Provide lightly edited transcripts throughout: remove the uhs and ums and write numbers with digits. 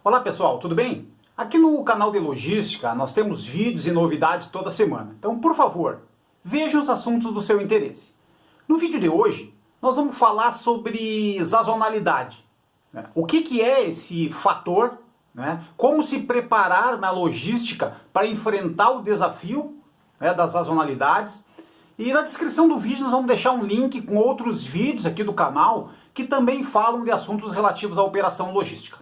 Olá pessoal, tudo bem? Aqui no canal de Logística nós temos vídeos e novidades toda semana. Então, por favor, veja os assuntos do seu interesse. No vídeo de hoje, nós vamos falar sobre sazonalidade. O que é esse fator? Como se preparar na logística para enfrentar o desafio das sazonalidades. E na descrição do vídeo nós vamos deixar um link com outros vídeos aqui do canal que também falam de assuntos relativos à operação logística.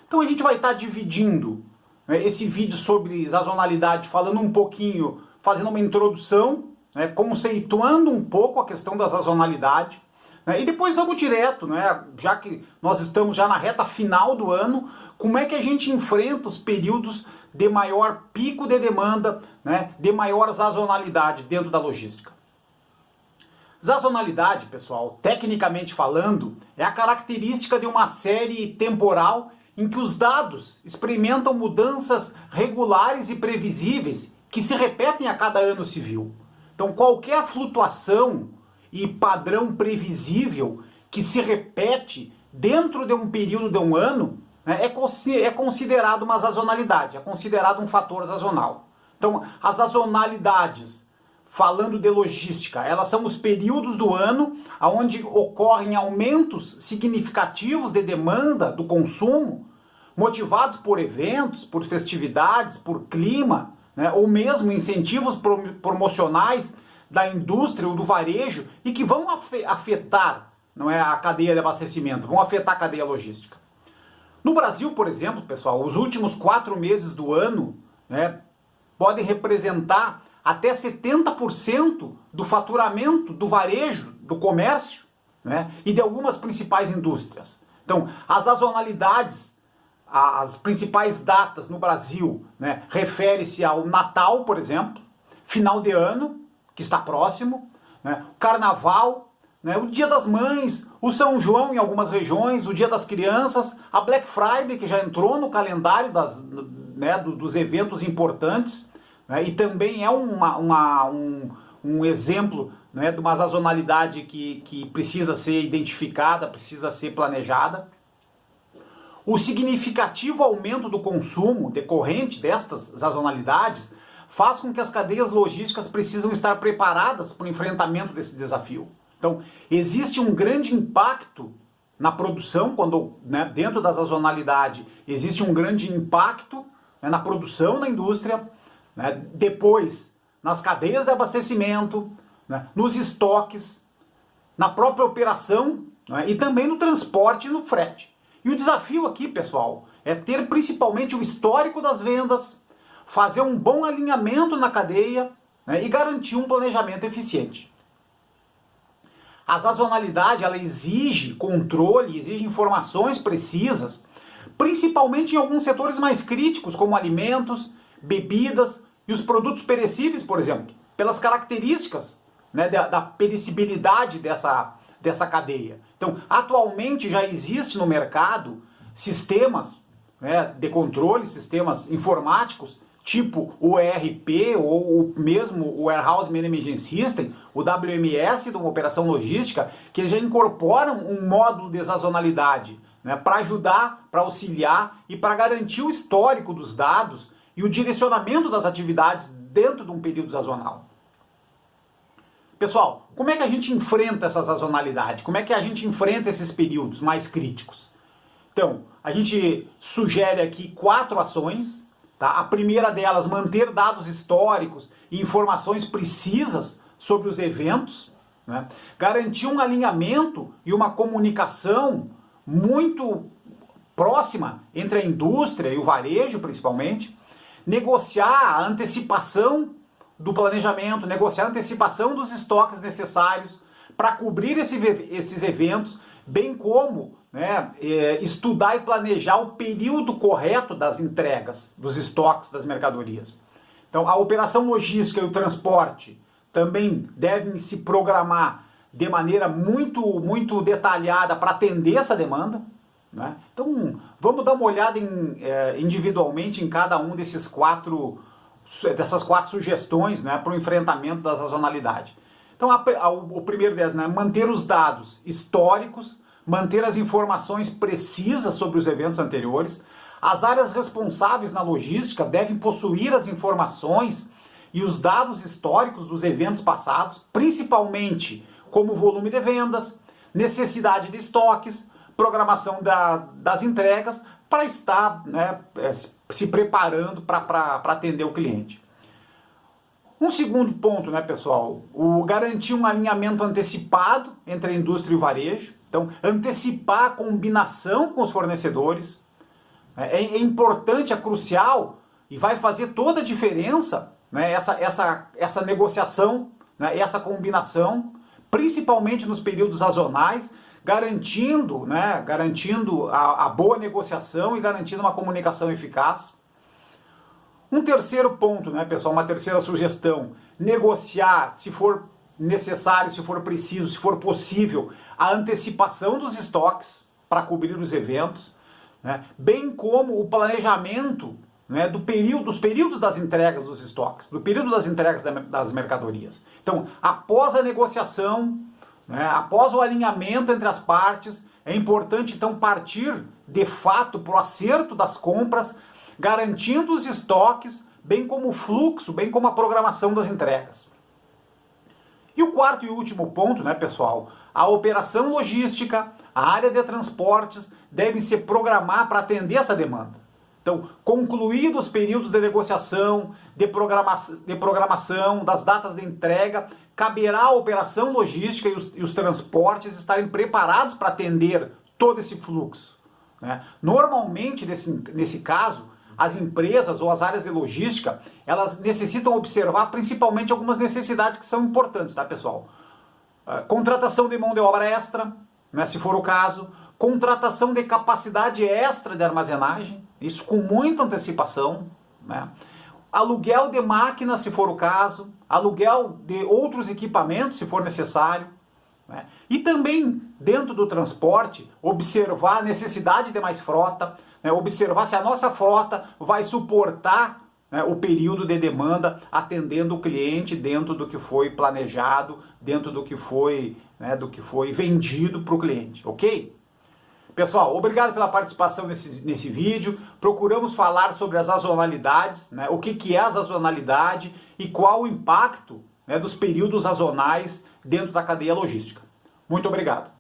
Então a gente vai estar dividindo esse vídeo sobre sazonalidade, falando um pouquinho, fazendo uma introdução, conceituando um pouco a questão da sazonalidade, e depois vamos direto, já que nós estamos já na reta final do ano, como é que a gente enfrenta os períodos de maior pico de demanda, de maior sazonalidade dentro da logística. Sazonalidade, pessoal, tecnicamente falando, é a característica de uma série temporal em que os dados experimentam mudanças regulares e previsíveis que se repetem a cada ano civil. Então, qualquer flutuação e padrão previsível que se repete dentro de um período de um ano é considerado uma sazonalidade, é considerado um fator sazonal. Então, as sazonalidades, falando de logística, elas são os períodos do ano onde ocorrem aumentos significativos de demanda do consumo, motivados por eventos, por festividades, por clima, ou mesmo incentivos promocionais da indústria ou do varejo e que vão afetar a cadeia de abastecimento, vão afetar a cadeia logística. No Brasil, por exemplo, pessoal, os últimos 4 meses do ano podem representar até 70% do faturamento do varejo, do comércio, e de algumas principais indústrias. Então, as sazonalidades, as principais datas no Brasil, refere-se ao Natal, por exemplo, final de ano, que está próximo, o Carnaval, o Dia das Mães, o São João em algumas regiões, o Dia das Crianças, a Black Friday, que já entrou no calendário dos eventos importantes, e também é um exemplo de uma sazonalidade que precisa ser identificada, precisa ser planejada. O significativo aumento do consumo decorrente destas sazonalidades faz com que as cadeias logísticas precisam estar preparadas para o enfrentamento desse desafio. Então, existe um grande impacto na produção, quando dentro da sazonalidade existe um grande impacto na produção da indústria, depois nas cadeias de abastecimento, nos estoques, na própria operação, e também no transporte e no frete. E o desafio aqui, pessoal, é ter principalmente o histórico das vendas, fazer um bom alinhamento na cadeia e garantir um planejamento eficiente. A sazonalidade ela exige controle, exige informações precisas, principalmente em alguns setores mais críticos, como alimentos, bebidas e os produtos perecíveis, por exemplo, pelas características da perecibilidade dessa cadeia. Então, atualmente já existe no mercado sistemas de controle, sistemas informáticos, tipo o ERP ou mesmo o Warehouse Management System, o WMS de uma operação logística, que já incorporam um módulo de sazonalidade para ajudar, para auxiliar e para garantir o histórico dos dados e o direcionamento das atividades dentro de um período sazonal. Pessoal, como é que a gente enfrenta essa sazonalidade? Como é que a gente enfrenta esses períodos mais críticos? Então, a gente sugere aqui 4 ações. A primeira delas, manter dados históricos e informações precisas sobre os eventos. Garantir um alinhamento e uma comunicação muito próxima entre a indústria e o varejo, principalmente. Negociar a antecipação do planejamento, negociar a antecipação dos estoques necessários para cobrir esses eventos, bem como estudar e planejar o período correto das entregas, dos estoques das mercadorias. Então, a operação logística e o transporte também devem se programar de maneira muito detalhada para atender essa demanda. Então, vamos dar uma olhada individualmente em cada um dessas 4 sugestões para o enfrentamento da sazonalidade. Então, o primeiro deles, manter os dados históricos, manter as informações precisas sobre os eventos anteriores, As áreas responsáveis na logística devem possuir as informações e os dados históricos dos eventos passados, principalmente como volume de vendas, necessidade de estoques, programação das entregas, para estar, né, se preparando para atender o cliente. Um segundo ponto, né, pessoal, garantir um alinhamento antecipado entre a indústria e o varejo. Então, antecipar a combinação com os fornecedores. É importante, é crucial e vai fazer toda a diferença, né, essa negociação, né, essa combinação, principalmente nos períodos sazonais, garantindo a boa negociação e garantindo uma comunicação eficaz. Um terceiro ponto, né, pessoal, uma terceira sugestão, negociar, se for necessário, se for preciso, se for possível, a antecipação dos estoques para cobrir os eventos, né, bem como o planejamento, né, dos períodos das entregas dos estoques, do período das entregas das mercadorias. Então, após a negociação, né, após o alinhamento entre as partes, é importante então partir de fato para o acerto das compras, garantindo os estoques, bem como o fluxo, bem como a programação das entregas. E o quarto e último ponto, né, pessoal, a operação logística, a área de transportes devem se programar para atender essa demanda. Então, concluídos os períodos de negociação, de programação, das datas de entrega, caberá à operação logística e os transportes estarem preparados para atender todo esse fluxo, né? Normalmente, nesse caso, as empresas ou as áreas de logística, elas necessitam observar principalmente algumas necessidades que são importantes, tá, pessoal? Contratação de mão de obra extra, né, se for o caso, contratação de capacidade extra de armazenagem, isso com muita antecipação, né? Aluguel de máquinas, se for o caso, aluguel de outros equipamentos, se for necessário, né? E também, dentro do transporte, observar a necessidade de mais frota, né? Observar se a nossa frota vai suportar, né, o período de demanda, atendendo o cliente dentro do que foi planejado, dentro do que foi, né, vendido para o cliente, ok? Pessoal, obrigado pela participação nesse vídeo. Procuramos falar sobre as sazonalidades, né, o que é a sazonalidade e qual o impacto, né, dos períodos sazonais dentro da cadeia logística. Muito obrigado.